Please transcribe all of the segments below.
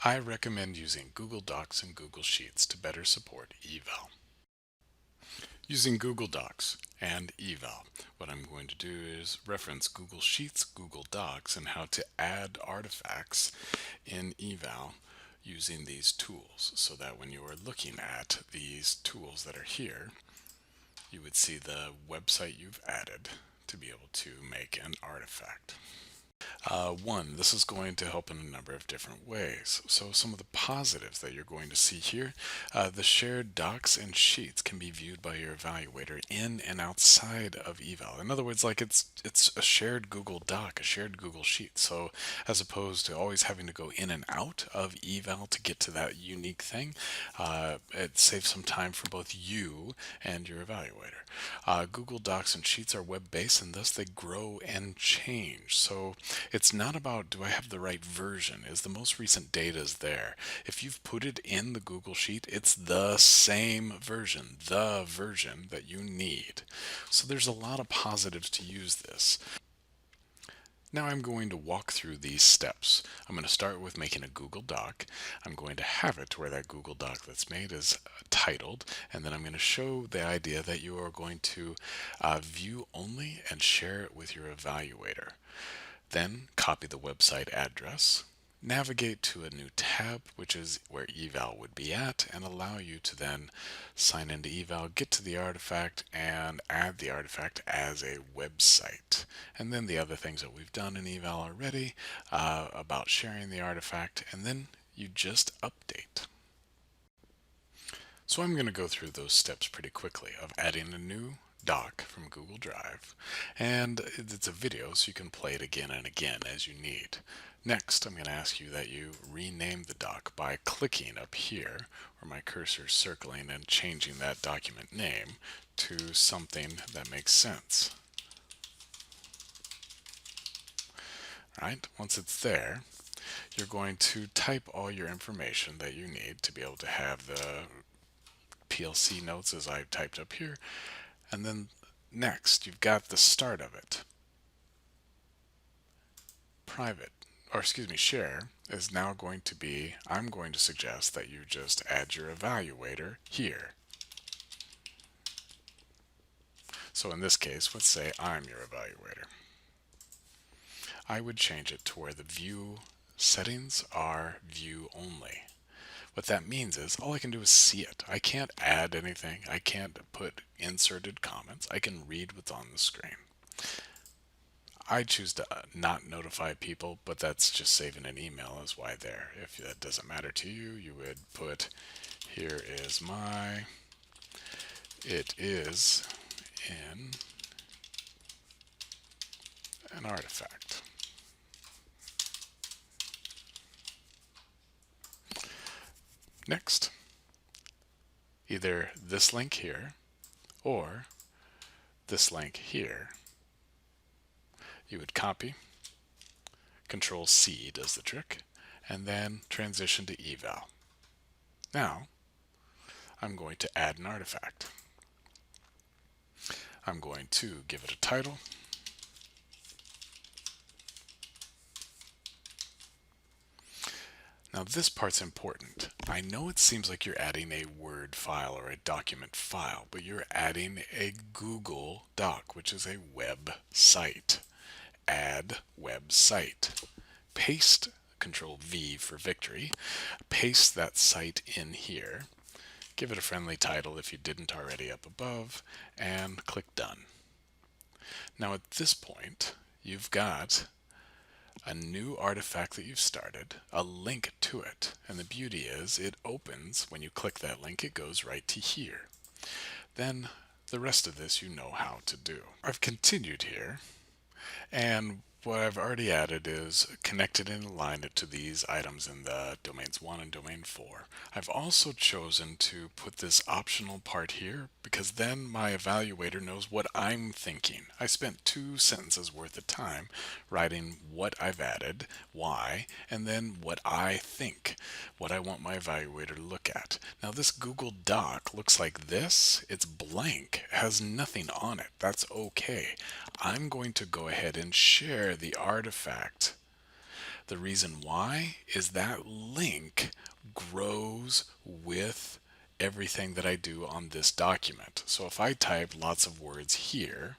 I recommend using Google Docs and Google Sheets to better support eVAL. Using Google Docs and eVAL, what I'm going to do is reference Google Sheets, Google Docs, and how to add artifacts in eVAL using these tools so that when you are looking at these tools that are here, you would see the website you've added to be able to make an artifact. One, this is going to help in a number of different ways. So some of the positives that you're going to see here, the shared docs and sheets can be viewed by your evaluator in and outside of eVAL. In other words, like it's a shared Google Doc, a shared Google Sheet. So as opposed to always having to go in and out of eVAL to get to that unique thing, it saves some time for both you and your evaluator. Google Docs and Sheets are web-based and thus they grow and change. So it's not about do I have the right version, is the most recent data is there. If you've put it in the Google Sheet, it's the same version, the version that you need. So there's a lot of positives to use this. Now I'm going to walk through these steps. I'm going to start with making a Google Doc. I'm going to have it where that Google Doc that's made is titled, and then I'm going to show the idea that you are going to view only and share it with your evaluator. Then copy the website address, navigate to a new tab, which is where eVAL would be at, and allow you to then sign into eVAL, get to the artifact, and add the artifact as a website. And then the other things that we've done in eVAL already about sharing the artifact, and then you just update. So I'm going to go through those steps pretty quickly of adding a new doc from Google Drive, and it's a video so you can play it again and again as you need. Next, I'm going to ask you that you rename the doc by clicking up here where my cursor is circling and changing that document name to something that makes sense. Right? Once it's there, you're going to type all your information that you need to be able to have the PLC notes as I've typed up here. And then next, you've got the start of it. Share is now going to be, I'm going to suggest that you just add your evaluator here. So in this case, let's say I'm your evaluator. I would change it to where the view settings are view only. What that means is all I can do is see it. I can't add anything. I can't put inserted comments. I can read what's on the screen. I choose to not notify people, but that's just saving an email is why there. If that doesn't matter to you, you would put here is my, it is in an artifact. Next, either this link here or this link here. You would copy, Control C does the trick, and then transition to eVAL. Now, I'm going to add an artifact. I'm going to give it a title. Now this part's important. I know it seems like you're adding a Word file or a document file, but you're adding a Google Doc, which is a website. Add website. Paste, Control V for victory. Paste that site in here. Give it a friendly title if you didn't already up above, and click Done. Now at this point, you've got a new artifact that you've started, a link to it, and the beauty is it opens, when you click that link, it goes right to here. Then the rest of this you know how to do. I've continued here, and what I've already added is connected and aligned it to these items in the domains 1 and domain 4. I've also chosen to put this optional part here because then my evaluator knows what I'm thinking. I spent 2 sentences worth of time writing what I've added, why, and then what I think, what I want my evaluator to look at. Now this Google Doc looks like this. It's blank, has nothing on it. That's okay. I'm going to go ahead and share the artifact The reason why is that link grows with everything that I do on this document. So if I type lots of words here,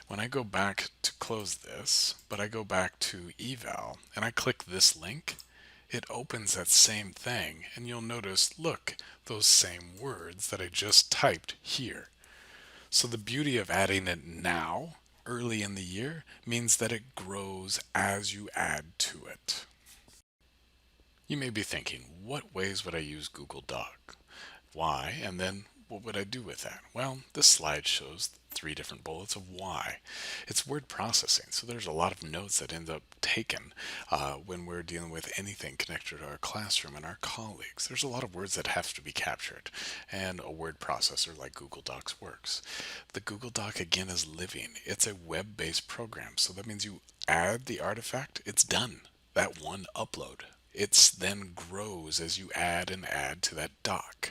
when I go back to close this, but I go back to eVAL and I click this link, it opens that same thing, and you'll notice, look, those same words that I just typed here. So the beauty of adding it now, early in the year, means that it grows as you add to it. You may be thinking, what ways would I use Google Doc? Why? And then what would I do with that? Well, this slide shows 3 different bullets of why. It's word processing, so there's a lot of notes that end up taken when we're dealing with anything connected to our classroom and our colleagues. There's a lot of words that have to be captured, and a word processor like Google Docs works. The Google Doc, again, is living. It's a web-based program, so that means you add the artifact, it's done. That one upload. It then grows as you add and add to that doc.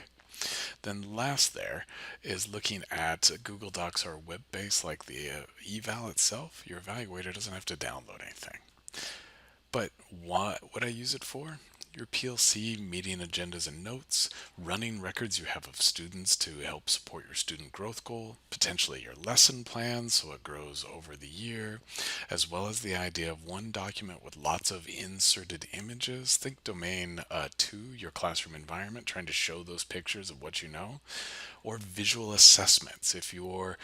Then last there is looking at Google Docs are web-based like the eVAL itself. Your evaluator doesn't have to download anything. But what would I use it for? Your PLC, meeting agendas and notes, running records you have of students to help support your student growth goal, potentially your lesson plan so it grows over the year, as well as the idea of one document with lots of inserted images. Think domain 2, your classroom environment, trying to show those pictures of what you know. Or visual assessments. If your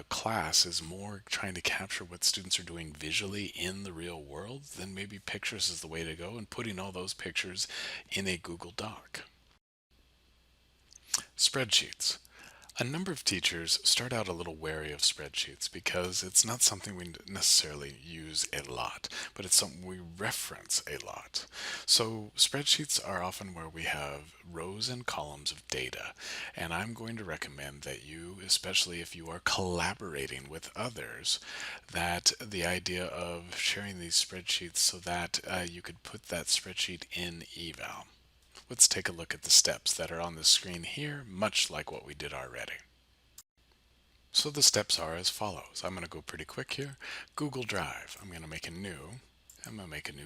class is more trying to capture what students are doing visually in the real world, then maybe pictures is the way to go, and putting all those pictures in a Google Doc. Spreadsheets. A number of teachers start out a little wary of spreadsheets because it's not something we necessarily use a lot, but it's something we reference a lot. So spreadsheets are often where we have rows and columns of data, and I'm going to recommend that you, especially if you are collaborating with others, that the idea of sharing these spreadsheets so that you could put that spreadsheet in eVAL. Let's take a look at the steps that are on the screen here, much like what we did already. So the steps are as follows. I'm going to go pretty quick here. Google Drive. I'm going to make a new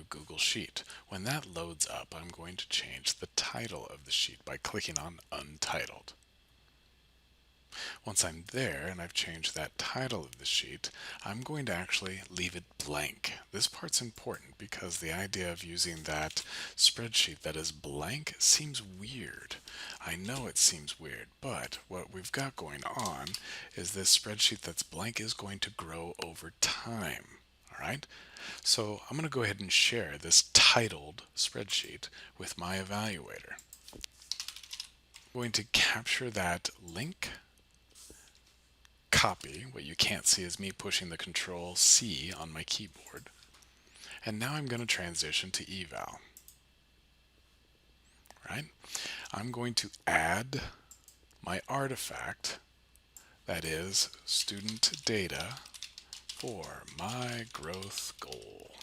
Google Sheet. When that loads up, I'm going to change the title of the sheet by clicking on Untitled. Once I'm there and I've changed that title of the sheet, I'm going to actually leave it blank. This part's important because the idea of using that spreadsheet that is blank seems weird. I know it seems weird, but what we've got going on is this spreadsheet that's blank is going to grow over time. All right? So I'm going to go ahead and share this titled spreadsheet with my evaluator. I'm going to capture that link, copy. What you can't see is me pushing the Control C on my keyboard. And now I'm going to transition to eVAL. Right? I'm going to add my artifact, that is student data for my growth goal.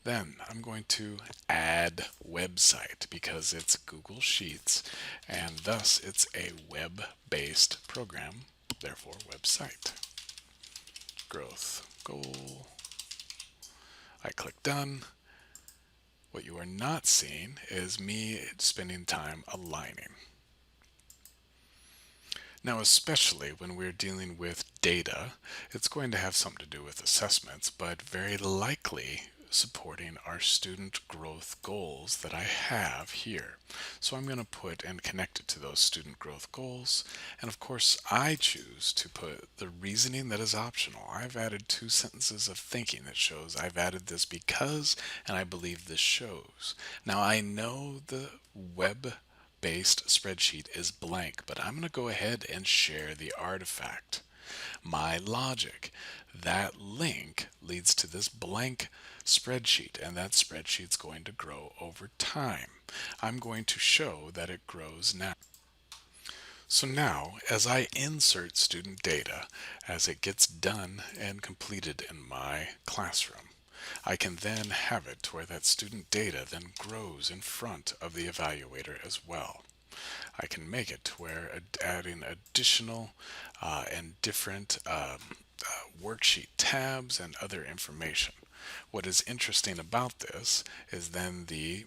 Then I'm going to add website because it's Google Sheets and thus it's a web-based program. Therefore, website, growth goal. I click done. What you are not seeing is me spending time aligning. Now, especially when we're dealing with data, it's going to have something to do with assessments, but very likely supporting our student growth goals that I have here. So I'm going to put and connect it to those student growth goals. And of course, I choose to put the reasoning that is optional. I've added 2 sentences of thinking that shows I've added this because, and I believe this shows. Now I know the web-based spreadsheet is blank, but I'm going to go ahead and share the artifact. My logic. That link leads to this blank spreadsheet, and that spreadsheet's going to grow over time. I'm going to show that it grows now. So now, as I insert student data, as it gets done and completed in my classroom, I can then have it to where that student data then grows in front of the evaluator as well. I can make it to where adding additional and different worksheet tabs and other information. What is interesting about this is then the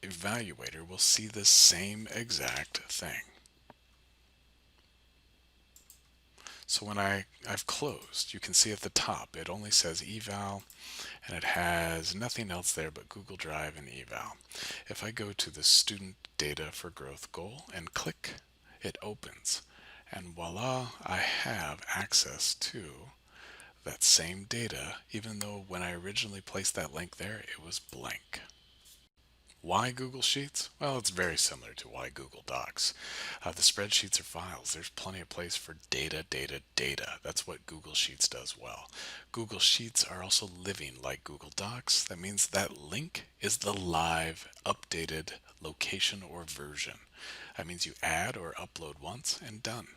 evaluator will see the same exact thing. So when I've closed, you can see at the top it only says eval and it has nothing else there but Google Drive and eval. If I go to the student data for growth goal and click, it opens, and voila, I have access to that same data, even though when I originally placed that link there it was blank. Why Google Sheets? Well, it's very similar to why Google Docs. The spreadsheets are files. There's plenty of place for data, data, data. That's what Google Sheets does well. Google Sheets are also living like Google Docs. That means that link is the live, updated location or version. That means you add or upload once and done.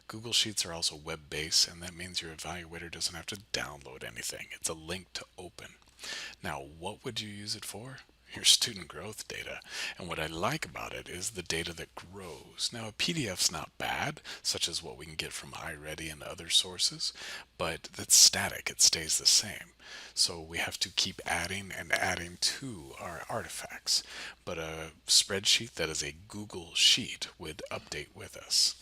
Google Sheets are also web-based, and that means your evaluator doesn't have to download anything. It's a link to open. Now, what would you use it for? Your student growth data. And what I like about it is the data that grows. Now, a PDF's not bad, such as what we can get from iReady and other sources, but that's static. It stays the same. So we have to keep adding and adding to our artifacts. But a spreadsheet that is a Google Sheet would update with us.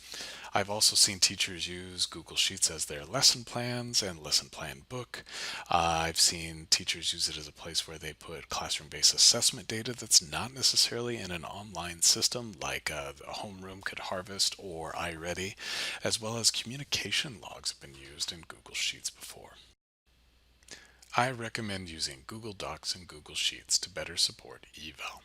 I've also seen teachers use Google Sheets as their lesson plans and lesson plan book. I've seen teachers use it as a place where they put classroom-based assessment data that's not necessarily in an online system like a homeroom could harvest or iReady, as well as communication logs have been used in Google Sheets before. I recommend using Google Docs and Google Sheets to better support eVAL.